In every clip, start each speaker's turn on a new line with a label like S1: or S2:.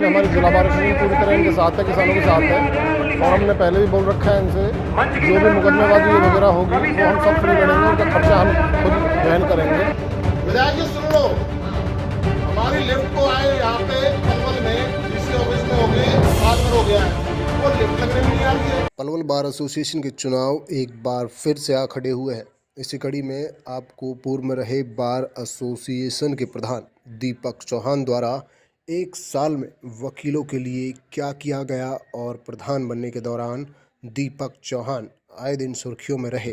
S1: कि हमारी जिला बार एसोसिएशन पूरी तरह इनके साथ है, किसानों के साथ है। और हमने पहले भी बोल रखा है इनसे, जो भी मुकदमेबाजी वगैरह होगी वो हम सब फ्री लड़ेंगे, उनका खर्चा हम खुद वहन करेंगे।
S2: विधायक जी सुन लो, हमारी लिफ्ट को आए यहाँ पे पलवल में डीसी ऑफिस में हो गए 7 दिन हो गया है, वो लिफ्ट लगने में नहीं आ रही है।
S3: पलवल बार एसोसिएशन के चुनाव एक बार फिर से आ खड़े हुए हैं। इसी कड़ी में आपको पूर्व में रहे बार एसोसिएशन के प्रधान दीपक चौहान द्वारा 1 साल में वकीलों के लिए क्या किया गया और प्रधान बनने के दौरान दीपक चौहान आए दिन सुर्खियों में रहे।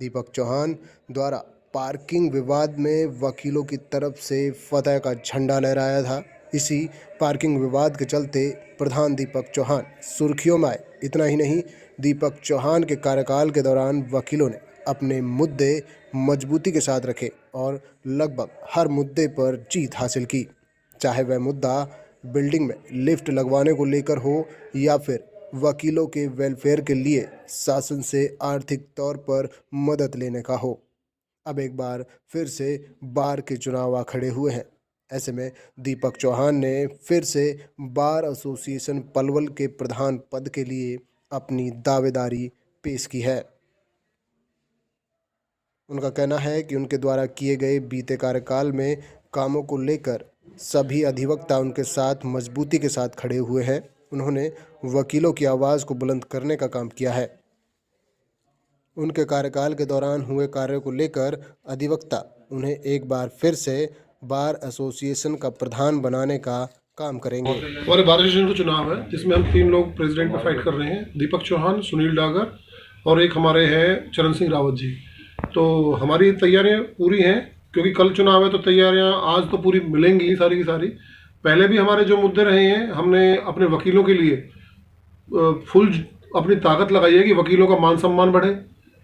S3: दीपक चौहान द्वारा पार्किंग विवाद में वकीलों की तरफ से फतह का झंडा लहराया था। इसी पार्किंग विवाद के चलते प्रधान दीपक चौहान सुर्खियों में आए। इतना ही नहीं, दीपक चौहान के कार्यकाल के दौरान वकीलों ने अपने मुद्दे मजबूती के साथ रखे और लगभग हर मुद्दे पर जीत हासिल की, चाहे वह मुद्दा बिल्डिंग में लिफ्ट लगवाने को लेकर हो या फिर वकीलों के वेलफेयर के लिए शासन से आर्थिक तौर पर मदद लेने का हो। अब एक बार फिर से बार के चुनाव आ खड़े हुए हैं। ऐसे में दीपक चौहान ने फिर से बार एसोसिएशन पलवल के प्रधान पद के लिए अपनी दावेदारी पेश की है। उनका कहना है कि उनके द्वारा किए गए बीते कार्यकाल में कामों को लेकर सभी अधिवक्ता उनके साथ मजबूती के साथ खड़े हुए हैं। उन्होंने वकीलों की आवाज़ को बुलंद करने का काम किया है। उनके कार्यकाल के दौरान हुए कार्यों को लेकर अधिवक्ता उन्हें एक बार फिर से बार एसोसिएशन का प्रधान बनाने का काम करेंगे।
S4: हमारे बार एसोसिएशन का चुनाव है जिसमें हम 3 लोग प्रेसिडेंट पे फाइट कर रहे हैं, दीपक चौहान, सुनील डागर और एक हमारे हैं चरण सिंह रावत जी। तो हमारी तैयारियां पूरी हैं क्योंकि कल चुनाव है, तो तैयारियां आज तो पूरी मिलेंगी सारी की सारी। पहले भी हमारे जो मुद्दे रहे हैं, हमने अपने वकीलों के लिए फुल अपनी ताकत लगाई है कि वकीलों का मान सम्मान बढ़े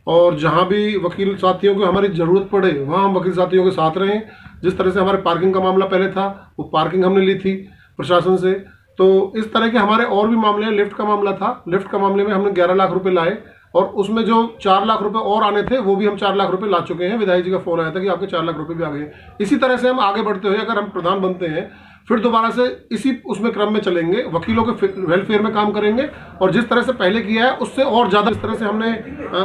S4: और जहां भी वकील साथियों को हमारी ज़रूरत पड़े वहां हम वकील साथियों के साथ रहें। जिस तरह से हमारे पार्किंग का मामला पहले था, वो पार्किंग हमने ली थी प्रशासन से, तो इस तरह के हमारे और भी मामले हैं। लिफ्ट का मामला था, लिफ्ट का मामले में हमने 11 लाख रुपए लाए और उसमें जो 4 लाख रुपए और आने थे वो भी हम 4 लाख रुपए ला चुके हैं। विधायक जी का फोन आया था कि आपके 4 लाख रुपए भी आ गए। इसी तरह से हम आगे बढ़ते हुए अगर हम प्रधान बनते हैं फिर दोबारा से इसी उसमें क्रम में चलेंगे, वकीलों के वेलफेयर में काम करेंगे और जिस तरह से पहले किया है उससे और ज़्यादा। इस तरह से हमने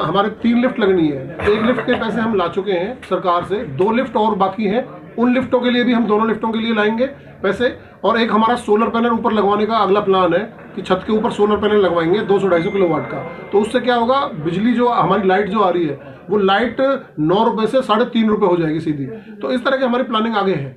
S4: हमारे 3 लिफ्ट लगनी है, 1 लिफ्ट के पैसे हम ला चुके हैं सरकार से, 2 लिफ्ट और बाकी हैं। उन लिफ्टों के लिए भी हम दोनों लिफ्टों के लिए लाएंगे पैसे। और एक हमारा सोलर पैनल ऊपर लगवाने का अगला प्लान है कि छत के ऊपर सोलर पैनल लगवाएंगे 200-250 किलोवाट का। तो उससे क्या होगा, बिजली जो हमारी लाइट जो आ रही है वो लाइट 9 रुपये से 3.5 रुपये हो जाएगी सीधी। तो इस तरह की हमारी प्लानिंग आगे है।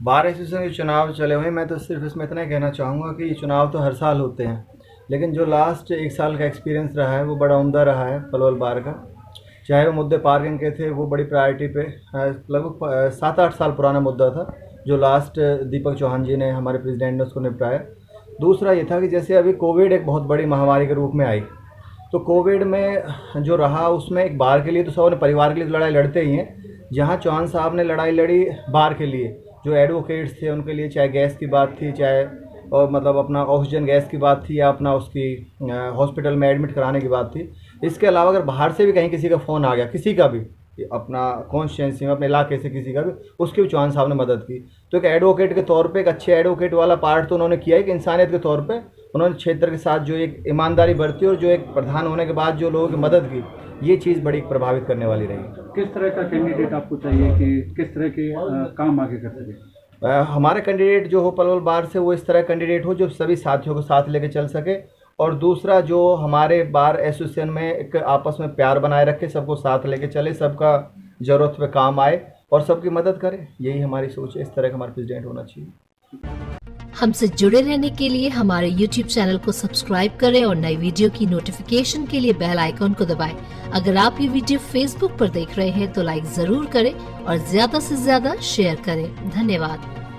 S5: बार एसोसिएशन के चुनाव चले हुए, मैं तो सिर्फ इसमें इतना ही कहना चाहूँगा कि चुनाव तो हर साल होते हैं, लेकिन जो लास्ट 1 साल का एक्सपीरियंस रहा है वो बड़ा उम्दा रहा है पलवल बार का। चाहे वो मुद्दे पार्किंग के थे, वो बड़ी प्रायोरिटी पे लगभग 7-8 साल पुराना मुद्दा था जो लास्ट दीपक चौहान जी ने, हमारे प्रेसिडेंट ने उसको निपटाया। दूसरा ये था कि जैसे अभी कोविड एक बहुत बड़ी महामारी के रूप में आई, तो कोविड में जो रहा उसमें एक बार के लिए तो सब अपने परिवार के लिए लड़ाई लड़ते ही हैं। जहाँ चौहान साहब ने लड़ाई लड़ी बार के लिए, जो एडवोकेट्स थे उनके लिए, चाहे गैस की बात थी, चाहे और मतलब अपना ऑक्सीजन गैस की बात थी या अपना उसकी हॉस्पिटल में एडमिट कराने की बात थी। इसके अलावा अगर बाहर से भी कहीं किसी का फ़ोन आ गया, किसी का भी अपना कॉन्स्टिट्यूंसी में, अपने इलाके से किसी का भी, उसकी भी चौहान साहब ने मदद की। तो एक एडवोकेट के तौर पे, एक अच्छे एडवोकेट वाला पार्ट तो उन्होंने किया है कि इंसानियत के तौर पे उन्होंने क्षेत्र के साथ जो एक ईमानदारी बरती और जो एक प्रधान होने के बाद जो लोगों की मदद की, ये चीज़ बड़ी प्रभावित करने वाली रही।
S6: किस तरह का कैंडिडेट आपको चाहिए कि किस तरह के काम आगे कर सके?
S5: हमारा कैंडिडेट जो हो पलवल बार से, वो इस तरह कैंडिडेट हो जो सभी साथियों को साथ लेके चल सके और दूसरा जो हमारे बार एसोसिएशन में एक आपस में प्यार बनाए रखे, सबको साथ लेके चले, सबका ज़रूरत पे काम आए और सबकी मदद करे। यही हमारी सोच है, इस तरह का हमारा प्रेसिडेंट होना चाहिए।
S7: हमसे जुड़े रहने के लिए हमारे YouTube चैनल को सब्सक्राइब करें और नई वीडियो की नोटिफिकेशन के लिए बेल आइकॉन को दबाएं। अगर आप ये वीडियो Facebook पर देख रहे हैं तो लाइक जरूर करें और ज्यादा से ज्यादा शेयर करें। धन्यवाद।